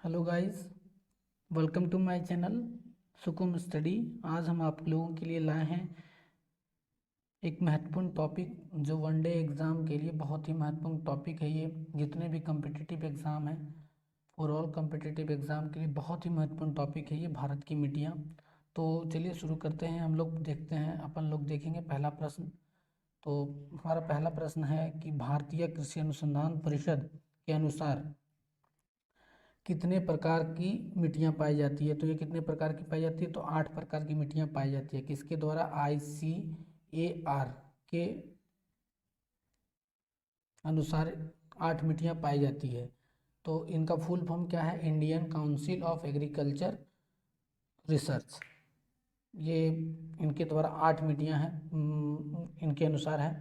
Hello guys, welcome to my channel Sukum study. आज हम आप लोगों के लिए लाए हैं एक महत्वपूर्ण टॉपिक जो वनडे एग्ज़ाम के लिए बहुत ही महत्वपूर्ण टॉपिक है। ये जितने भी कम्पिटिटिव एग्ज़ाम हैं, ओवरऑल कम्पिटिटिव एग्ज़ाम के लिए बहुत ही महत्वपूर्ण टॉपिक है ये भारत की मिट्टियाँ। तो चलिए शुरू करते हैं। हम लोग देखते हैं, अपन लोग देखेंगे पहला प्रश्न। तो हमारा पहला प्रश्न है कि भारतीय कृषि अनुसंधान परिषद के अनुसार कितने प्रकार की मिट्टियाँ पाई जाती है। तो ये कितने प्रकार की पाई जाती है, तो 8 प्रकार की मिट्टियाँ पाई जाती है। किसके द्वारा, ICAR के अनुसार 8 मिट्टियाँ पाई जाती है। तो इनका फुल फॉर्म क्या है, Indian council of agriculture research. ये इनके द्वारा 8 मिट्टियाँ हैं, इनके अनुसार है।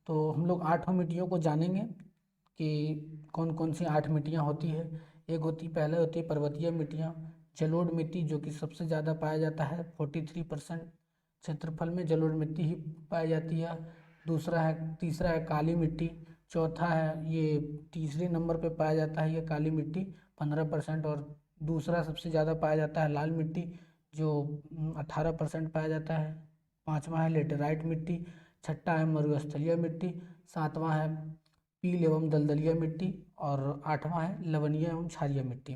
तो हम लोग 8 मिट्टियों को जानेंगे कि कौन कौन सी 8 मिट्टियाँ होती है। एक होती, पहले होती है पर्वतीय मिट्टियाँ, जलोढ़ मिट्टी जो कि सबसे ज़्यादा पाया जाता है, 43% क्षेत्रफल में जलोढ़ मिट्टी ही पाई जाती है। तीसरा है काली मिट्टी। चौथा है, ये तीसरे नंबर पे पाया जाता है ये काली मिट्टी 15%। और दूसरा सबसे ज़्यादा पाया जाता है लाल मिट्टी जो 18% पाया जाता है। पाँचवा है लेटेराइट मिट्टी। छठा है मरुस्थलीय मिट्टी। सातवां है पील एवं दलदलीय मिट्टी। और आठवां है लवणीय एवं क्षारीय मिट्टी।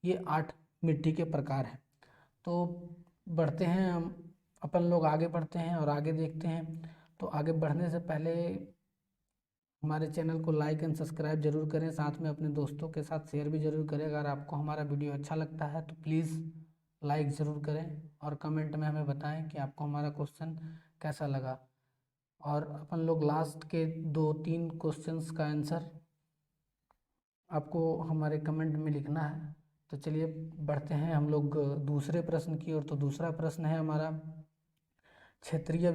ये 8 मिट्टी के प्रकार हैं। तो बढ़ते हैं हम, अपन लोग आगे बढ़ते हैं और आगे देखते हैं। तो आगे बढ़ने से पहले हमारे चैनल को लाइक एंड सब्सक्राइब जरूर करें, साथ में अपने दोस्तों के साथ शेयर भी जरूर करें। अगर आपको हमारा वीडियो अच्छा लगता है तो प्लीज़ लाइक ज़रूर करें और कमेंट में हमें बताएं कि आपको हमारा क्वेश्चन कैसा लगा। और अपन लोग लास्ट के 2-3 क्वेश्चंस का आंसर आपको हमारे कमेंट में लिखना है। तो चलिए बढ़ते हैं हम लोग दूसरे प्रश्न की ओर। तो दूसरा प्रश्न है हमारा, क्षेत्रीय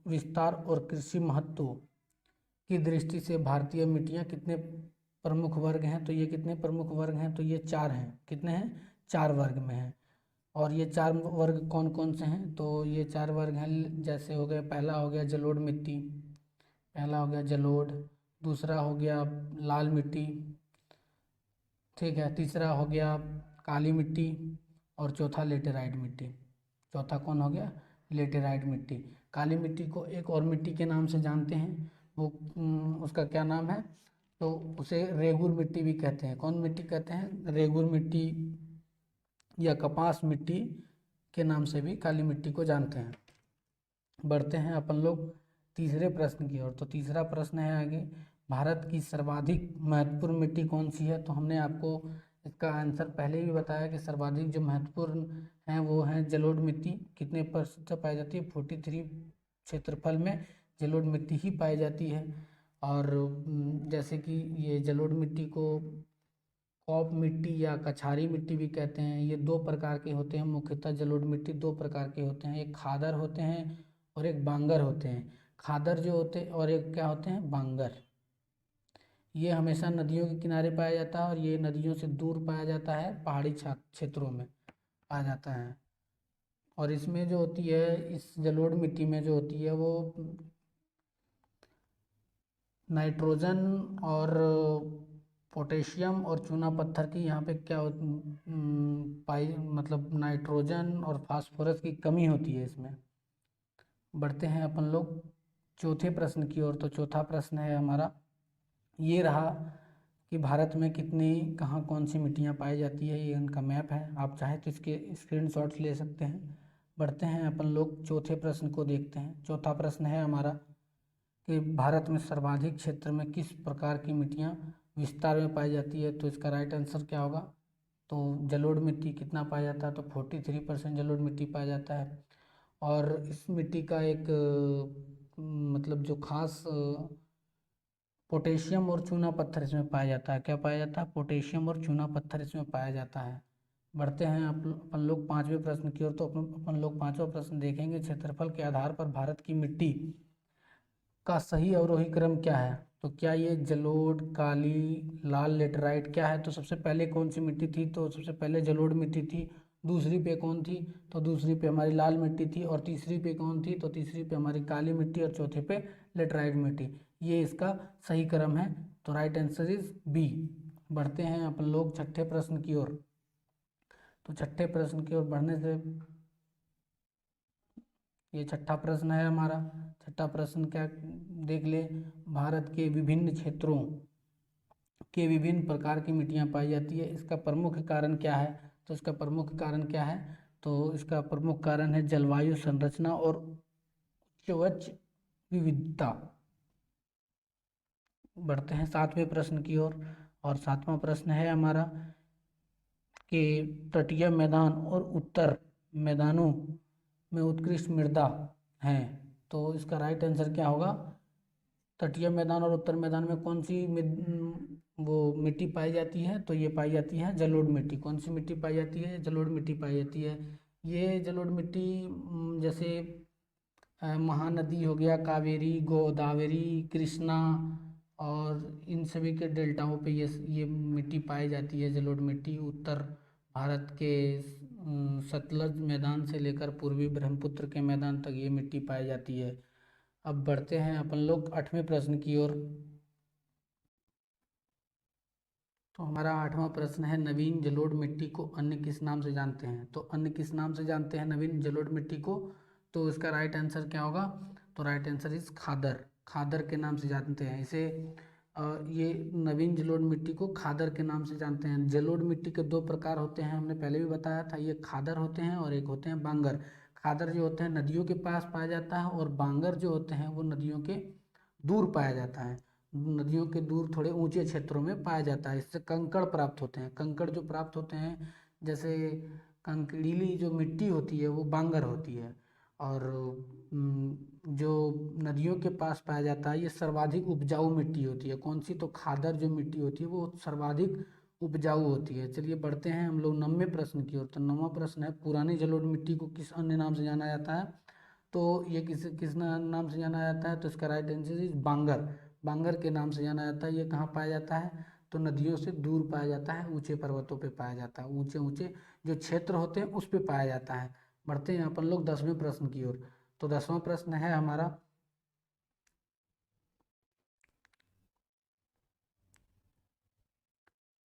विस्तार और कृषि महत्व की दृष्टि से भारतीय मिट्टियाँ कितने प्रमुख वर्ग हैं। तो ये कितने प्रमुख वर्ग हैं, तो ये 4 हैं। कितने हैं, 4 वर्ग में हैं। और ये 4 वर्ग कौन कौन से हैं, तो ये 4 वर्ग हैं, जैसे हो गए, पहला हो गया जलोढ़ मिट्टी, पहला हो गया जलोढ़। दूसरा हो गया लाल मिट्टी, ठीक है। तीसरा हो गया काली मिट्टी। और चौथा लेटेराइट मिट्टी। चौथा कौन हो गया, लेटेराइट मिट्टी। काली मिट्टी को एक और मिट्टी के नाम से जानते हैं, वो उसका क्या नाम है, तो उसे रेगुर मिट्टी भी कहते हैं। कौन मिट्टी कहते हैं, रेगुर मिट्टी या कपास मिट्टी के नाम से भी काली मिट्टी को जानते हैं। बढ़ते हैं अपन लोग तीसरे प्रश्न की ओर। तो तीसरा प्रश्न है आगे, भारत की सर्वाधिक महत्वपूर्ण मिट्टी कौन सी है। तो हमने आपको इसका आंसर पहले ही बताया कि सर्वाधिक जो महत्वपूर्ण हैं वो हैं जलोढ़ मिट्टी। कितने प्रतिशत पाई जाती है, 43 क्षेत्रफल में जलोढ़ मिट्टी ही पाई जाती है। और जैसे कि ये जलोढ़ मिट्टी को कॉप मिट्टी या कछारी मिट्टी भी कहते हैं। ये 2 प्रकार के होते हैं, मुख्यतः जलोढ़ मिट्टी 2 प्रकार के होते हैं, एक खादर होते हैं और एक बांगर होते हैं। खादर जो होते हैं और एक क्या होते हैं, बांगर। ये हमेशा नदियों के किनारे पाया जाता है और ये नदियों से दूर पाया जाता है, पहाड़ी क्षेत्रों में पाया जाता है। और इसमें जो होती है, इस जलोढ़ मिट्टी में जो होती है वो नाइट्रोजन और पोटेशियम और चूना पत्थर की यहाँ पे क्या पाई, मतलब नाइट्रोजन और फास्फोरस की कमी होती है इसमें। बढ़ते हैं अपन लोग चौथे प्रश्न की ओर। तो चौथा प्रश्न है हमारा, ये रहा कि भारत में कितनी कहाँ कौन सी मिट्टियाँ पाई जाती है। ये इनका मैप है, आप चाहे तो इसके स्क्रीनशॉट्स ले सकते हैं। बढ़ते हैं अपन लोग चौथे प्रश्न को देखते हैं। चौथा प्रश्न है हमारा कि भारत में सर्वाधिक क्षेत्र में किस प्रकार की मिट्टियाँ विस्तार में पाई जाती है। तो इसका राइट आंसर क्या होगा, तो जलोढ़ मिट्टी कितना पाया जाता है, तो 43% जलोढ़ मिट्टी पाया जाता है। और इस मिट्टी का एक मतलब जो खास पोटेशियम और चूना पत्थर इसमें पाया जाता है। क्या पाया जाता है, पोटेशियम और चूना पत्थर इसमें पाया जाता है। बढ़ते हैं अपन लोग पाँचवें प्रश्न की ओर। तो अपन लोग पाँचवा प्रश्न देखेंगे, क्षेत्रफल के आधार पर भारत की मिट्टी का सही अवरोही क्रम क्या है। तो क्या ये जलोढ़, काली, लाल, लेटराइट क्या है। तो सबसे पहले कौन सी मिट्टी थी, तो सबसे पहले जलोढ़ मिट्टी थी। दूसरी पे कौन थी, तो दूसरी पे हमारी लाल मिट्टी थी। और तीसरी पे कौन थी, तो तीसरी पे हमारी काली मिट्टी। और चौथे पे लेटराइट मिट्टी। ये इसका सही क्रम है, तो राइट आंसर इज बी। बढ़ते हैं अपन लोग छठे प्रश्न की ओर। तो छठे प्रश्न की ओर बढ़ने से ये छठा प्रश्न है हमारा। छठा प्रश्न क्या देख ले, भारत के विभिन्न क्षेत्रों के विभिन्न प्रकार की मिट्टियाँ पाई जाती है, इसका प्रमुख कारण क्या है? तो इसका प्रमुख कारण क्या है? तो इसका प्रमुख कारण है जलवायु संरचना और उच्च विविधता। बढ़ते हैं सातवें प्रश्न की ओर, और सातवां प्रश्न है हमारा कि तटीय मैदान और उत्तर मैदानों में उत्कृष्ट मृदा हैं। तो इसका राइट आंसर क्या होगा? तटीय मैदान और उत्तर मैदान में कौन सी वो मिट्टी पाई जाती है? तो ये पाई जाती है जलोढ़ मिट्टी। कौन सी मिट्टी पाई जाती है? जलोढ़ मिट्टी पाई जाती है। ये जलोढ़ मिट्टी जैसे महानदी हो गया, कावेरी, गोदावरी, कृष्णा और इन सभी के डेल्टाओं पे ये मिट्टी पाई जाती है जलोढ़ मिट्टी। उत्तर भारत के सतलज मैदान से लेकर पूर्वी ब्रह्मपुत्र के मैदान तक ये मिट्टी पाई जाती है। अब बढ़ते हैं अपन लोग आठवें प्रश्न की ओर। तो हमारा आठवां प्रश्न है, नवीन जलोढ़ मिट्टी को अन्य किस नाम से जानते हैं? तो अन्य किस नाम से जानते हैं नवीन जलोढ़ मिट्टी को? तो इसका राइट आंसर क्या होगा? तो राइट आंसर इज खादर। खादर के नाम से जानते हैं इसे। ये नवीन जलोढ़ मिट्टी को खादर के नाम से जानते हैं। जलोढ़ मिट्टी के दो प्रकार होते हैं, हमने पहले भी बताया था। ये खादर होते हैं और एक होते हैं बांगर। खादर जो होते हैं नदियों के पास पाया जाता है, और बांगर जो होते हैं वो नदियों के दूर पाया जाता है। नदियों के दूर थोड़े ऊंचे क्षेत्रों में पाया जाता है। इससे कंकड़ प्राप्त होते हैं। कंकड़ जो प्राप्त होते हैं, जैसे कंकड़ीली जो मिट्टी होती है वो बांगर होती है। और जो नदियों के पास पाया जाता है ये सर्वाधिक उपजाऊ मिट्टी होती है। कौन सी? तो खादर जो मिट्टी होती है वो सर्वाधिक उपजाऊ होती है। चलिए बढ़ते हैं हम लोग 9वें प्रश्न की ओर। तो 9वां प्रश्न है, पुरानी जलोढ़ मिट्टी को किस अन्य नाम से जाना जाता है? तो ये किस नाम से जाना जाता है? तो इसका राइट आंसर इज बांगर। बांगर के नाम से जाना जाता है। ये कहाँ पाया जाता है? तो नदियों से दूर पाया जाता है, ऊंचे पर्वतों पे पाया जाता है, ऊंचे ऊंचे जो क्षेत्र होते हैं उस पे पाया जाता है। बढ़ते हैं अपन लोग 10वें प्रश्न की ओर। तो 10वां प्रश्न है हमारा,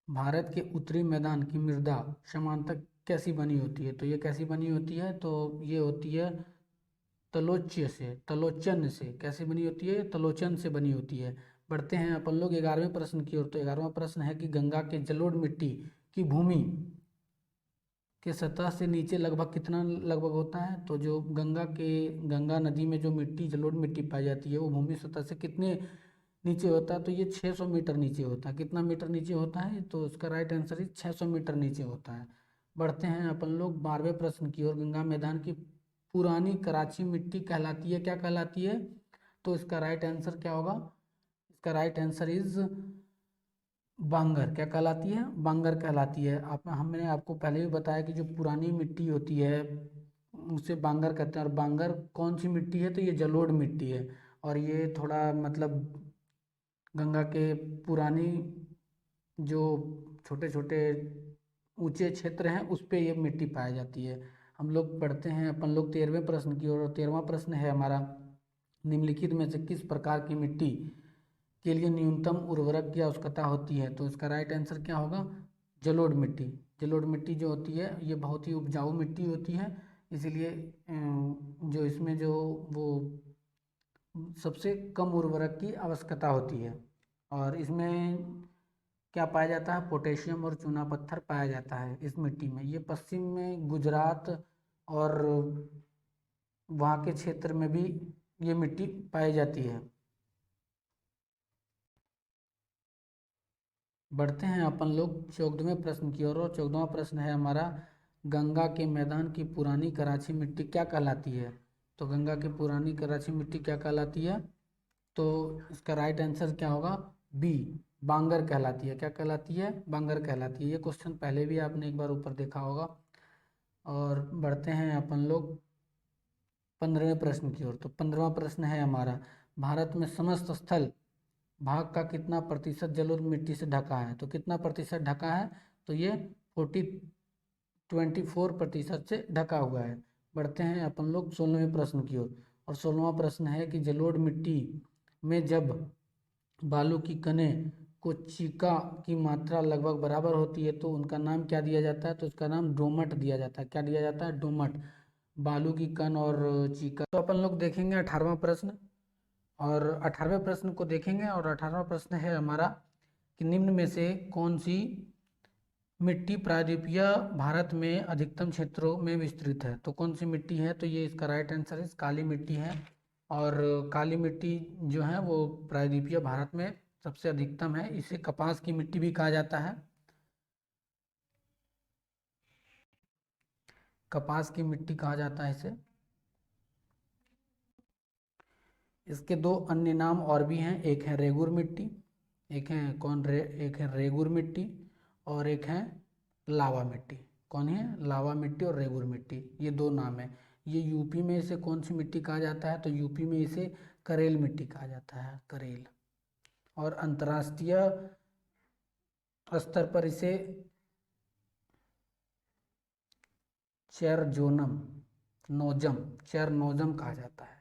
भारत के उत्तरी मैदान की मृदा समांतर कैसी बनी होती है? तो ये कैसी बनी होती है? तो ये होती है तलोचन से। कैसे बनी होती है? तलोचन से बनी होती है। बढ़ते हैं अपन लोग 11वें प्रश्न की ओर। तो 11वां प्रश्न है कि गंगा के जलोढ़ मिट्टी की भूमि के सतह से नीचे लगभग कितना लगभग होता है? तो जो गंगा नदी में जो मिट्टी जलोढ़ मिट्टी पाई जाती है वो भूमि सतह से कितने नीचे होता है? तो ये 600 मीटर नीचे होता है। कितना मीटर नीचे होता है? तो उसका राइट आंसर इज 600 मीटर नीचे होता है। बढ़ते हैं अपन लोग 12वें प्रश्न की ओर। गंगा मैदान की पुरानी कराची मिट्टी कहलाती है, क्या कहलाती है? तो इसका राइट आंसर क्या होगा? इसका राइट आंसर इज बांगर। क्या कहलाती है? बांगर कहलाती है। हमने आपको पहले भी बताया कि जो पुरानी मिट्टी होती है उसे बांगर कहते हैं। और बांगर कौन सी मिट्टी है? तो ये जलोढ़ मिट्टी है। और ये थोड़ा मतलब गंगा के पुरानी जो छोटे छोटे ऊंचे क्षेत्र हैं उस पे ये मिट्टी पाई जाती है। हम लोग पढ़ते हैं अपन लोग 13वें प्रश्न की ओर। 13वां प्रश्न है हमारा, निम्नलिखित में से किस प्रकार की मिट्टी के लिए न्यूनतम उर्वरक की आवश्यकता होती है? तो इसका राइट आंसर क्या होगा? जलोढ़ मिट्टी। जलोढ़ मिट्टी जो होती है ये बहुत ही उपजाऊ मिट्टी होती है, इसीलिए जो इसमें जो वो सबसे कम उर्वरक की आवश्यकता होती है। और इसमें क्या पाया जाता है? पोटेशियम और चूना पत्थर पाया जाता है इस मिट्टी में। ये पश्चिम में गुजरात और वहाँ के क्षेत्र में भी ये मिट्टी पाई जाती है। बढ़ते हैं अपन लोग 14वें प्रश्न की ओर। और 14वां प्रश्न है हमारा, गंगा के मैदान की पुरानी कराची मिट्टी क्या कहलाती है? तो गंगा की पुरानी कराची मिट्टी क्या कहलाती है? तो इसका राइट आंसर क्या होगा? बी, बांगर कहलाती है। क्या कहलाती है? बांगर कहलाती है। ये क्वेश्चन पहले भी आपने एक बार ऊपर देखा होगा। और बढ़ते हैं अपन लोग 15वें प्रश्न की ओर। तो 15वां प्रश्न है हमारा, भारत में समस्त स्थल भाग का कितना प्रतिशत जलोढ़ मिट्टी से ढका है? तो कितना प्रतिशत ढका है? तो ये 24% से ढका हुआ है। बढ़ते हैं अपन लोग 16वें प्रश्न की ओर। और 16वां प्रश्न है कि जलोढ़ मिट्टी में जब बालू की कनें कोशिका की मात्रा लगभग बराबर होती है तो उनका नाम क्या दिया जाता है, तो इसका नाम डोमट दिया जाता है। क्या दिया जाता है? डोमट। बालू की कण और चीका। तो अपन लोग देखेंगे 18वां प्रश्न, और 18वें प्रश्न को देखेंगे। और 18वां प्रश्न है हमारा कि निम्न में से कौन सी मिट्टी प्रायद्वीपीय भारत में अधिकतम क्षेत्रों में विस्तृत है? तो कौन सी मिट्टी है? तो ये इसका राइट आंसर है काली मिट्टी है। और काली मिट्टी जो है वो प्रायद्वीपीय भारत में सबसे अधिकतम है। इसे कपास की मिट्टी भी कहा जाता है। कपास की मिट्टी कहा जाता है इसे। इसके दो अन्य नाम और भी हैं, एक है रेगुर मिट्टी, एक है एक है रेगुर मिट्टी, और एक है लावा मिट्टी। कौन है? लावा मिट्टी और रेगुर मिट्टी, ये दो नाम है। ये यूपी में इसे कौन सी मिट्टी कहा जाता है? तो यूपी में इसे करेल मिट्टी कहा जाता है, करेल। और अंतर्राष्ट्रीय स्तर पर इसे चेरजोनम नोजम चेरनोजम कहा जाता है।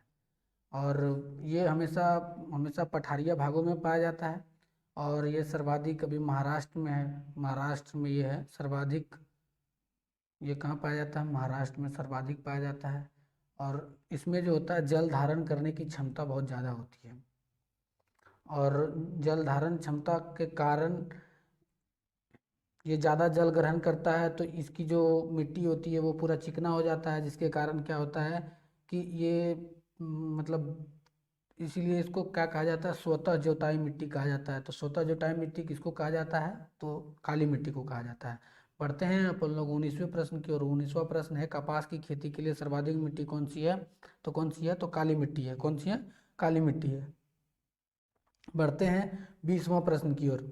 और ये हमेशा हमेशा पठारिया भागों में पाया जाता है। और ये सर्वाधिक अभी महाराष्ट्र में है, महाराष्ट्र में ये है सर्वाधिक। ये कहाँ पाया जाता है? महाराष्ट्र में सर्वाधिक पाया जाता है। और इसमें जो होता है जल धारण करने की क्षमता बहुत ज़्यादा होती है। और जल धारण क्षमता के कारण ये ज़्यादा जल ग्रहण करता है, तो इसकी जो मिट्टी होती है वो पूरा चिकना हो जाता है, जिसके कारण क्या होता है कि ये मतलब इसीलिए इसको क्या कहा जाता है? स्वतः जोताई मिट्टी कहा जाता है। तो स्वतः जोताई मिट्टी किसको कहा जाता है? तो काली मिट्टी को कहा जाता है। पढ़ते हैं अपन लोग 19वें प्रश्न की ओर। 19वां प्रश्न है कपास की खेती के लिए सर्वाधिक मिट्टी कौन सी है? तो कौन सी है? तो काली मिट्टी है। कौन सी है? काली मिट्टी है। बढ़ते हैं 20वां प्रश्न की ओर।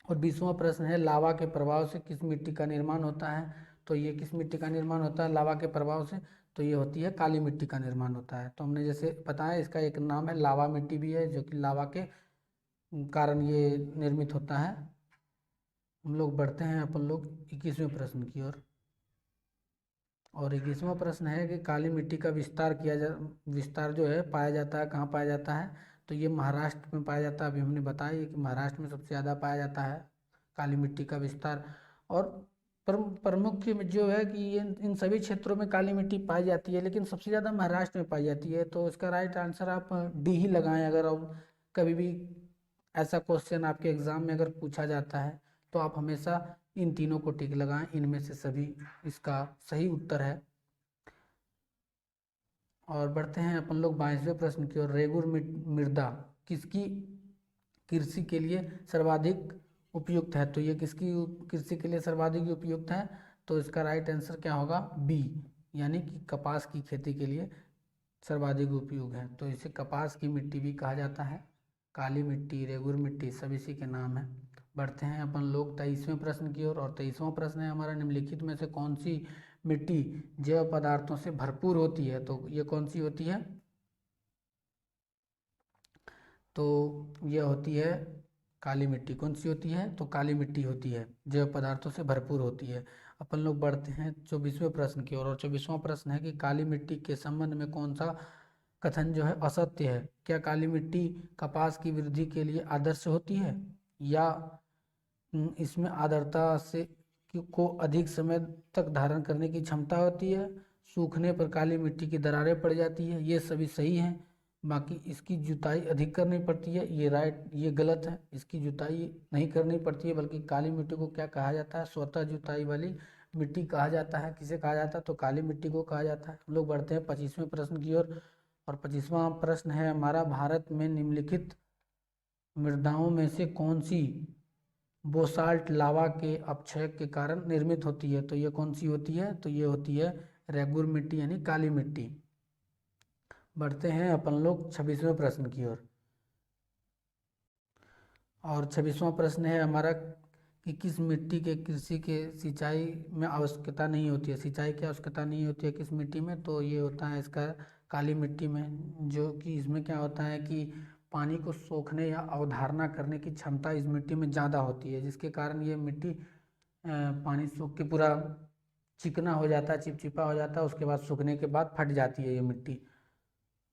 और 20वां प्रश्न है लावा के प्रभाव से किस मिट्टी का निर्माण होता है? तो ये किस मिट्टी का निर्माण होता है लावा के प्रभाव से? तो ये होती है काली मिट्टी का निर्माण होता है। तो हमने जैसे बताया इसका एक नाम है लावा मिट्टी भी है, जो कि लावा के कारण ये निर्मित होता है। हम लोग बढ़ते हैं अपन लोग 21वें प्रश्न की ओर। और 21वां प्रश्न है कि काली मिट्टी का विस्तार जो है पाया जाता है, कहाँ पाया जाता है? तो ये महाराष्ट्र में पाया जाता है। अभी हमने बताया कि महाराष्ट्र में सबसे ज़्यादा पाया जाता है काली मिट्टी का विस्तार। और प्रमुख जो है कि ये इन सभी क्षेत्रों में काली मिट्टी पाई जाती है, लेकिन सबसे ज़्यादा महाराष्ट्र में पाई जाती है। तो इसका राइट आंसर आप डी ही लगाएं। अगर आप कभी भी ऐसा क्वेश्चन आपके एग्ज़ाम में अगर पूछा जाता है तो आप हमेशा इन तीनों को टिक लगाएं, इनमें से सभी इसका सही उत्तर है। और बढ़ते हैं अपन लोग 22वें प्रश्न की ओर। रेगुर मृदा किसकी कृषि के लिए सर्वाधिक उपयुक्त है? तो ये किसकी कृषि के लिए सर्वाधिक उपयुक्त है? तो इसका राइट आंसर क्या होगा? बी, यानी कि कपास की खेती के लिए सर्वाधिक उपयोग है। तो इसे कपास की मिट्टी भी कहा जाता है। काली मिट्टी, रेगुर मिट्टी सब इसी के नाम है। बढ़ते हैं अपन लोग 23वें प्रश्न की ओर। और 23वां प्रश्न है हमारा निम्नलिखित में से कौन सी मिट्टी जैव पदार्थों से भरपूर होती है? तो ये कौन सी होती है? तो यह होती है काली मिट्टी। कौन सी होती है? तो काली मिट्टी होती है, जैव पदार्थों से भरपूर होती है। अपन लोग बढ़ते हैं 24वें प्रश्न की ओर। और 24वां प्रश्न है कि काली मिट्टी के संबंध में कौन सा कथन जो है असत्य है? क्या काली मिट्टी कपास की वृद्धि के लिए आदर्श होती है, या इसमें आर्द्रता से को अधिक समय तक धारण करने की क्षमता होती है, सूखने पर काली मिट्टी की दरारें पड़ जाती है? ये सभी सही हैं। बाकी इसकी जुताई अधिक करनी पड़ती है, ये गलत है। इसकी जुताई नहीं करनी पड़ती है, बल्कि काली मिट्टी को क्या कहा जाता है? स्वतः जुताई वाली मिट्टी कहा जाता है। किसे कहा जाता है? तो काली मिट्टी को कहा जाता है। हम लोग बढ़ते हैं 25वें प्रश्न की ओर। और 25वां प्रश्न है हमारा भारत में निम्नलिखित मृदाओं में से कौन सी बोसाल्ट लावा के अपक्षय के कारण निर्मित होती है? तो ये कौन सी होती है? तो ये होती है रेगुर मिट्टी, यानी काली मिट्टी। बढ़ते हैं अपन लोग 26वें प्रश्न की ओर। और 26वां प्रश्न है हमारा कि किस मिट्टी के कृषि के सिंचाई में आवश्यकता नहीं होती है? सिंचाई की आवश्यकता नहीं होती है किस मिट्टी में? तो ये होता है इसका काली मिट्टी में, जो कि इसमें क्या होता है कि पानी को सोखने या अवधारणा करने की क्षमता इस मिट्टी में ज़्यादा होती है, जिसके कारण ये मिट्टी पानी सूख के पूरा चिकना हो जाता है, चिपचिपा हो जाता है। उसके बाद सूखने के बाद फट जाती है ये मिट्टी।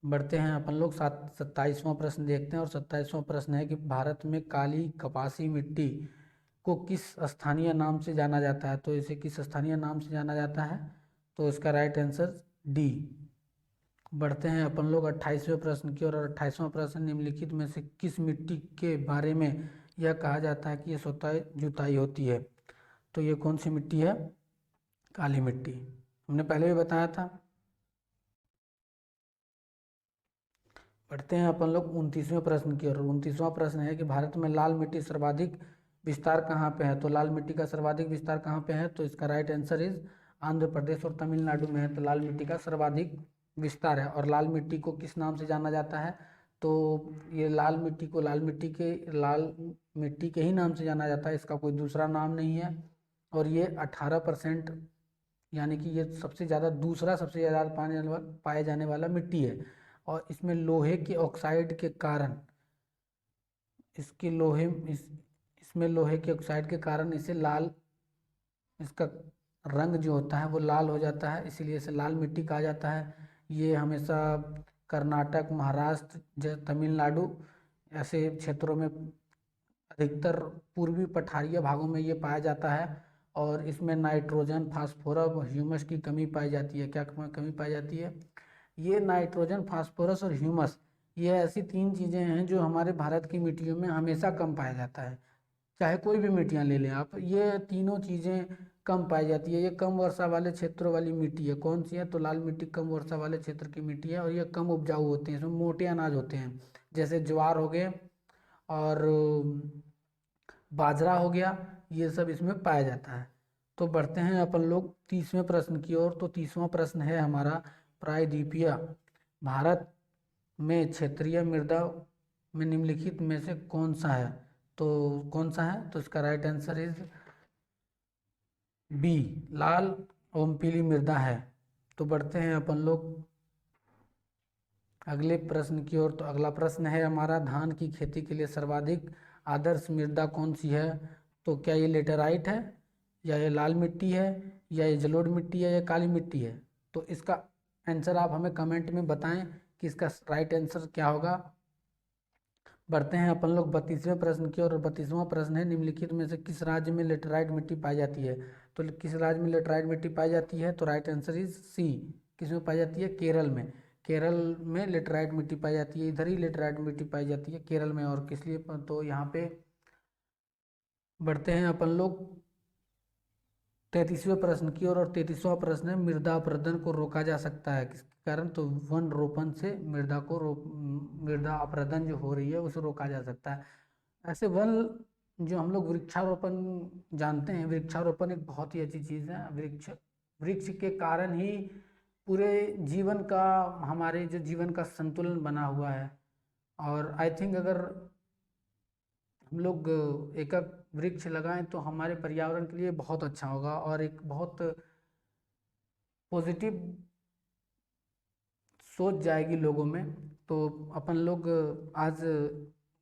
बढ़ते हैं अपन लोग 27वां प्रश्न देखते हैं। और 27वां प्रश्न है कि भारत में काली कपासी मिट्टी को किस स्थानीय नाम से जाना जाता है। तो इसे किस स्थानीय नाम से जाना जाता है, तो इसका राइट आंसर डी। बढ़ते हैं अपन लोग 28वें प्रश्न की ओर। और 28वां प्रश्न, निम्नलिखित में से किस मिट्टी के बारे में यह कहा जाता है कि ये स्वतः जुताई होती है। तो ये कौन सी मिट्टी है, काली मिट्टी, हमने पहले भी बताया था। बढ़ते हैं अपन लोग 29वें प्रश्न की ओर। 29वां प्रश्न है कि भारत में लाल मिट्टी सर्वाधिक विस्तार कहाँ पे है। तो लाल मिट्टी का सर्वाधिक विस्तार कहाँ पे है, तो इसका right answer is Andhra Pradesh और तमिलनाडु में है। तो लाल मिट्टी का सर्वाधिक विस्तार है। और लाल मिट्टी को किस नाम से जाना जाता है, तो ये लाल मिट्टी को लाल मिट्टी के ही नाम से जाना जाता है, इसका कोई दूसरा नाम नहीं है। और ये 18%, यानी कि ये सबसे ज़्यादा दूसरा सबसे ज़्यादा पाए जाने वाला मिट्टी है। और इसमें लोहे के ऑक्साइड के कारण इसकी लोहे इस इसमें लोहे के ऑक्साइड के कारण इसे लाल, इसका रंग जो होता है वो लाल हो जाता है, इसीलिए इसे लाल मिट्टी कहा जाता है। ये हमेशा कर्नाटक, महाराष्ट्र, तमिलनाडु ऐसे क्षेत्रों में, अधिकतर पूर्वी पठारीय भागों में ये पाया जाता है। और इसमें नाइट्रोजन, फास्फोरस और ह्यूमस की कमी पाई जाती है। क्या कमी पाई जाती है, ये नाइट्रोजन, फास्फोरस और ह्यूमस, ये ऐसी तीन चीज़ें हैं जो हमारे भारत की मिट्टियों में हमेशा कम पाया जाता है। चाहे कोई भी मिट्टियाँ ले लें आप, ये तीनों चीज़ें कम पाई जाती है। ये कम वर्षा वाले क्षेत्रों वाली मिट्टी है। कौन सी है, तो लाल मिट्टी कम वर्षा वाले क्षेत्र की मिट्टी है। और ये कम उपजाऊ होती है, इसमें मोटे अनाज होते हैं, जैसे ज्वार हो गए और बाजरा हो गया, ये सब इसमें पाया जाता है। तो बढ़ते हैं अपन लोग 30वें प्रश्न की ओर। तो 30वां प्रश्न है हमारा, प्रायद्वीपीय भारत में क्षेत्रीय मृदा में निम्नलिखित में से कौन सा है। तो कौन सा है, तो इसका राइट आंसर इज बी, लाल एवं पीली मृदा है। तो बढ़ते हैं अपन लोग अगले प्रश्न की ओर। तो अगला प्रश्न है हमारा, धान की खेती के लिए सर्वाधिक आदर्श मृदा कौन सी है। तो क्या ये लेटेराइट है, या ये लाल मिट्टी है, या ये जलोढ़ मिट्टी है, या काली मिट्टी है। तो इसका आंसर आप हमें कमेंट में बताएं कि इसका राइट आंसर क्या होगा। बढ़ते हैं अपन लोग 32वें प्रश्न की ओर। और 32वां प्रश्न है, निम्नलिखित में से किस राज्य में लेटेराइट मिट्टी पाई जाती है। तो किस राज्य में लेटेराइट मिट्टी पाई जाती है, तो राइट आंसर इज सी। किस में पाई जाती है, केरल में। केरल में लेटेराइट मिट्टी पाई जाती है, इधर ही लेटेराइट मिट्टी पाई जाती है केरल में। और किस लिए, तो यहाँ पे बढ़ते हैं अपन लोग 33वें प्रश्न की ओर। और 33वां प्रश्न है, मृदा अपरदन को रोका जा सकता है किसके कारण। तो वन रोपण से मृदा अपरदन जो हो रही है उसे रोका जा सकता है। ऐसे वन, जो हम लोग वृक्षारोपण जानते हैं, वृक्षारोपण एक बहुत ही अच्छी चीज़ है। वृक्ष वृक्ष के कारण ही पूरे जीवन का, हमारे जो जीवन का संतुलन बना हुआ है। और आई थिंक अगर हम लोग एक वृक्ष लगाएं तो हमारे पर्यावरण के लिए बहुत अच्छा होगा और एक बहुत पॉजिटिव सोच जाएगी लोगों में। तो अपन लोग आज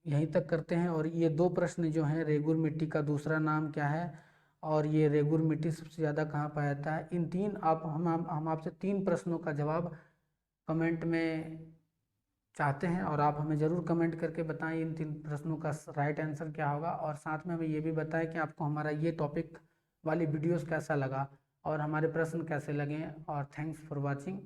यहीं तक करते हैं। और ये दो प्रश्न जो हैं, रेगुर मिट्टी का दूसरा नाम क्या है और ये रेगुर मिट्टी सबसे ज़्यादा कहाँ पाया जाता है, इन तीन हम आपसे तीन प्रश्नों का जवाब कमेंट में चाहते हैं। और आप हमें ज़रूर कमेंट करके बताएं इन तीन प्रश्नों का राइट आंसर क्या होगा। और साथ में हमें ये भी बताएं कि आपको हमारा ये टॉपिक वाली वीडियोस कैसा लगा और हमारे प्रश्न कैसे लगे। और थैंक्स फॉर वॉचिंग।